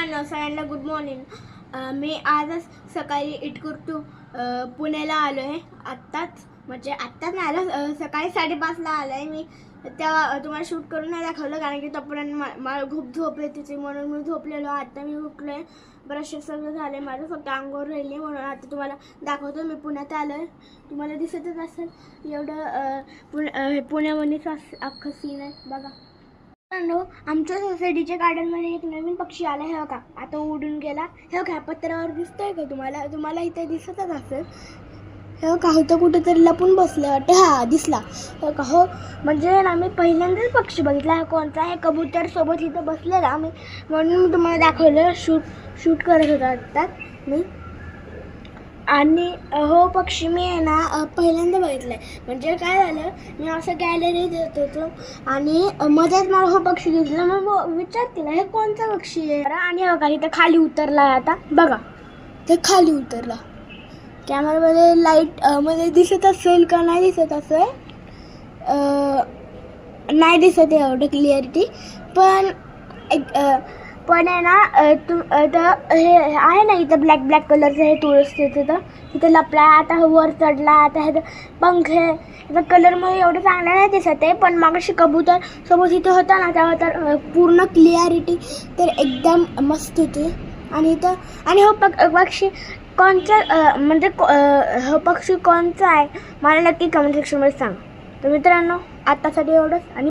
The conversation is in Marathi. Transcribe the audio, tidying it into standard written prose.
मित्रांनो सगळ्यांना गुड मॉर्निंग। मी आजच सकाळी इटकुर्तू पुण्याला आलो आहे। आत्ताच नाही आलो, सकाळी 5:30ला आलो आहे मी। तेव्हा तुम्हाला शूट करून नाही दाखवलं कारण की तोपर्यंत मला खूप झोप येत होती म्हणून मी झोपलेलो। आता मी उठलो आहे, ब्रश सगळं झालं आहे माझं, फक्त अंघोळ राहिली म्हणून आता तुम्हाला दाखवतो। मी पुण्यात आलो आहे, तुम्हाला दिसतच असेल एवढं पुण्यामध्येच अख्खं सीन आहे बघा। आमच्या सोसायटीच्या गार्डनमध्ये एक नवीन पक्षी आला हे का, आता उडून गेला। हे का पत्र्यावर दिसतोय का तुम्हाला इथे दिसतच असेल। हे का होतं कुठेतरी लपून बसले वाटते, हा दिसला। हे का हो, म्हणजे ना मी पहिल्यांदाच पक्षी बघितला। हा कोणता आहे, कबूतर सोबत इथं बसलेला मी, म्हणून मी तुम्हाला दाखवलं। शूट करत होता आता मी। आणि हो पक्षी मी आहे ना पहिल्यांदा बघितलाय। म्हणजे काय झालं, मी असं गॅलरीत येत होतो आणि मध्येच मला हो पक्षी दिसला। मग विचार केला हे कोणता पक्षी आहे। आणि बघा इथं खाली उतरला, आता बघा ते खाली उतरला। कॅमेरामध्ये लाईट मध्ये दिसत असेल का नाही दिसत असेल, नाही दिसत एवढं क्लिअरिटी, पण आहे ना हे आहे ना इथं ब्लॅक कलरचं हे तुळस तिथं लपला। आता वर चढला, आता हे पंख आहे कलरमध्ये एवढं चांगलं नाही दिसत आहे। पण मागाशी कबूतर सोबत इथं होता ना तेव्हा तर पूर्ण क्लिअरिटी तर एकदम मस्त होती। आणि इथं आणि हो पक्षी कोणचा म्हणजे हो पक्षी कोणचा आहे मला नक्की कमेंट सेक्शनमध्ये सांगा। तर मित्रांनो आत्तासाठी एवढंच। आणि